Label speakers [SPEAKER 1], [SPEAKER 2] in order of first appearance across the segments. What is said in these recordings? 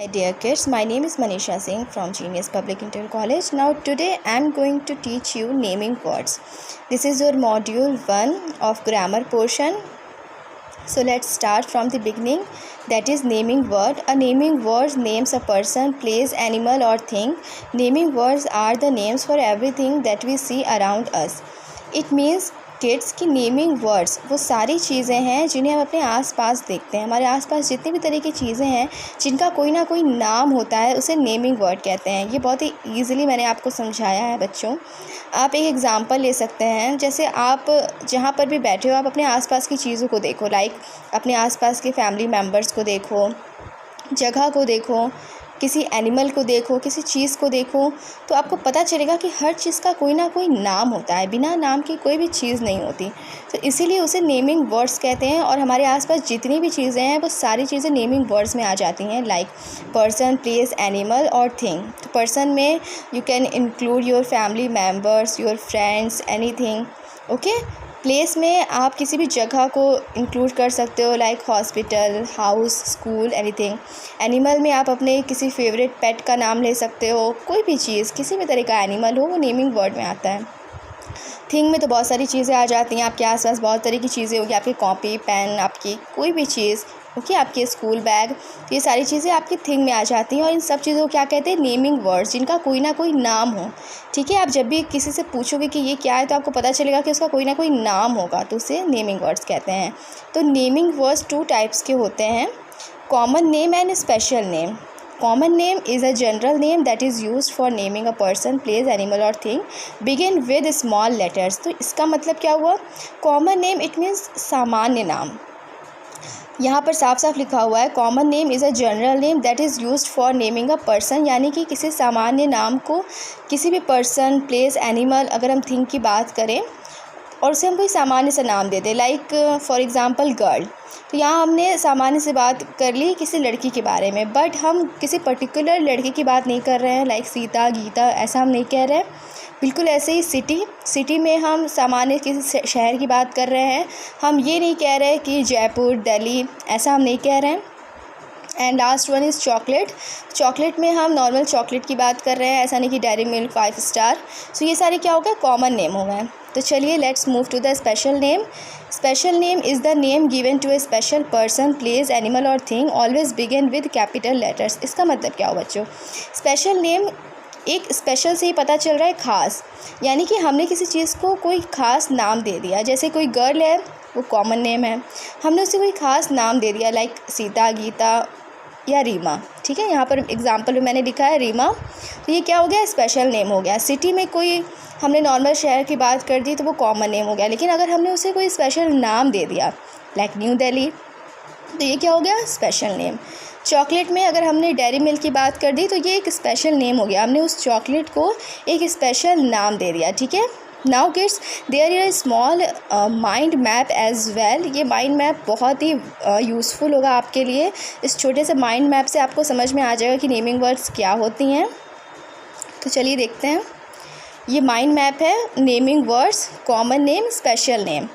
[SPEAKER 1] Hi dear kids, my name is Manisha Singh from Genius Public Inter College. Now today I am going to teach you naming words. This is your module 1 of grammar portion. So let's start from the beginning, that is naming word. A naming word names a person, place, animal or thing. Naming words are the names for everything that we see around us. It means kids की naming words वो सारी चीज़ें हैं जिन्हें हम अपने आसपास देखते हैं। हमारे आसपास जितनी भी तरह की चीज़ें हैं जिनका कोई ना कोई नाम होता है, उसे नेमिंग वर्ड कहते हैं। ये बहुत ही ईजिली मैंने आपको समझाया है बच्चों। आप एक एग्ज़ाम्पल ले सकते हैं, जैसे आप जहाँ पर भी बैठे हो आप अपने आसपास की चीज़ों को देखो, लाइक अपने आसपास के फैमिली मेम्बर्स को देखो, जगह को देखो, किसी एनिमल को देखो, किसी चीज़ को देखो, तो आपको पता चलेगा कि हर चीज़ का कोई ना कोई नाम होता है। बिना नाम की कोई भी चीज़ नहीं होती, तो इसीलिए उसे नेमिंग वर्ड्स कहते हैं। और हमारे आसपास जितनी भी चीज़ें हैं वो सारी चीज़ें नेमिंग वर्ड्स में आ जाती हैं, लाइक पर्सन, प्लेस, एनिमल और थिंग। तो पर्सन में you can include your family members, your friends, anything. Okay. Place में आप किसी भी जगह को इंक्लूड कर सकते हो, like hospital, house, school, anything. Animal में आप अपने किसी फेवरेट पेट का नाम ले सकते हो। कोई भी चीज़, किसी भी तरह का एनिमल हो, वो नेमिंग वर्ड में आता है। थिंग में तो बहुत सारी चीज़ें आ जाती हैं। आपके आसपास बहुत तरह की चीज़ें होगी, आपकी कॉपी, पेन, आपकी कोई भी चीज़, ओके, आपके स्कूल बैग, ये सारी चीज़ें आपकी थिंग में आ जाती हैं। और इन सब चीज़ों को क्या कहते हैं? नेमिंग वर्ड्स, जिनका कोई ना कोई नाम हो। ठीक है, आप जब भी किसी से पूछोगे कि ये क्या है, तो आपको पता चलेगा कि उसका कोई ना कोई नाम होगा, तो उसे नेमिंग वर्ड्स कहते हैं। तो नेमिंग वर्ड्स 2 टाइप्स के होते हैं, common name and special name. Common name is a general name that is used for naming a person, place, animal or thing. Begin with small letters. तो इसका मतलब क्या हुआ? Common name it means सामान्य नाम। यहाँ पर साफ साफ लिखा हुआ है, common name is a general name that is used for naming a person, यानी कि किसी सामान्य नाम को किसी भी पर्सन, प्लेस, एनिमल, अगर हम थिंग की बात करें और उसे हम कोई सामान्य सा नाम दे दें, लाइक फॉर एग्ज़ाम्पल गर्ल। तो यहाँ हमने सामान्य से बात कर ली किसी लड़की के बारे में, बट हम किसी पर्टिकुलर लड़की की बात नहीं कर रहे हैं, लाइक सीता, गीता, ऐसा हम नहीं कह रहे हैं। बिल्कुल ऐसे ही सिटी में हम सामान्य किसी शहर की बात कर रहे हैं। हम ये नहीं कह रहे कि जयपुर, दिल्ली, ऐसा हम नहीं कह रहे हैं। And last one is chocolate में हम नॉर्मल चॉकलेट की बात कर रहे हैं, ऐसा नहीं कि डेयरी मिल्क, 5 स्टार। सो ये सारे क्या हो गए? कॉमन नेम हो गए। तो चलिए let's move to the special name. Special name is the name given to a special person, place, animal और thing, always begin with capital letters. इसका मतलब क्या हो बच्चों? स्पेशल नेम, एक स्पेशल से ही पता चल रहा है ख़ास, यानी कि हमने किसी चीज़ को कोई ख़ास नाम दे दिया। जैसे कोई गर्ल है, वो कॉमन नेम है, हमने उसे कोई ख़ास नाम दे दिया, लाइक सीता, गीता या रीमा। ठीक है, यहाँ पर एग्जाम्पल में मैंने लिखा है रीमा, तो ये क्या हो गया? स्पेशल नेम हो गया। सिटी में कोई हमने नॉर्मल शहर की बात कर दी तो वो कॉमन नेम हो गया, लेकिन अगर हमने उसे कोई स्पेशल नाम दे दिया, लाइक न्यू दिल्ली, तो ये क्या हो गया? Special name. चॉकलेट में अगर हमने डेयरी मिल्क की बात कर दी तो ये एक स्पेशल नेम हो गया, हमने उस चॉकलेट को एक स्पेशल नाम दे दिया। ठीक है। Now kids, there is a small mind map as well. ये माइंड मैप बहुत ही यूज़फुल होगा आपके लिए। इस छोटे से माइंड मैप से आपको समझ में आ जाएगा कि नेमिंग वर्ड्स क्या होती हैं। तो चलिए देखते हैं। ये माइंड मैप है, naming words, common name, special name.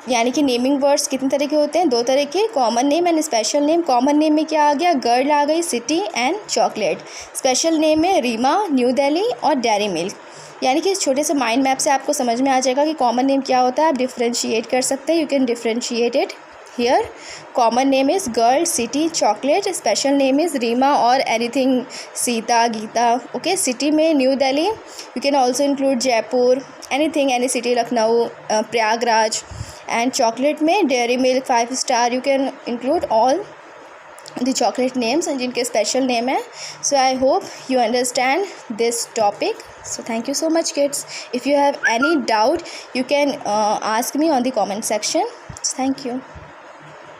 [SPEAKER 1] यानी कि नेमिंग वर्ड्स कितने तरह के होते हैं? 2 तरह के, common name and special name. Common name में क्या आ गया? गर्ल आ गई, city and chocolate. Special name में रीमा, न्यू दिल्ली और डेयरी मिल्क। यानी कि इस छोटे से माइंड मैप से आपको समझ में आ जाएगा कि कॉमन नेम क्या होता है। आप डिफ्रेंशिएट कर सकते हैं, you can differentiate it here. Common name is girl, city, chocolate. Special name is Rima और anything, Sita, Gita. Okay. City में New Delhi, you can also include Jaipur, anything, any city, Lucknow, Prayagraj. And chocolate में Dairy Milk, 5 star, you can include all the chocolate names and जिनके special name है. So I hope you understand this topic. So thank you so much kids. If you have any doubt you can ask me on the comment section. Thank you.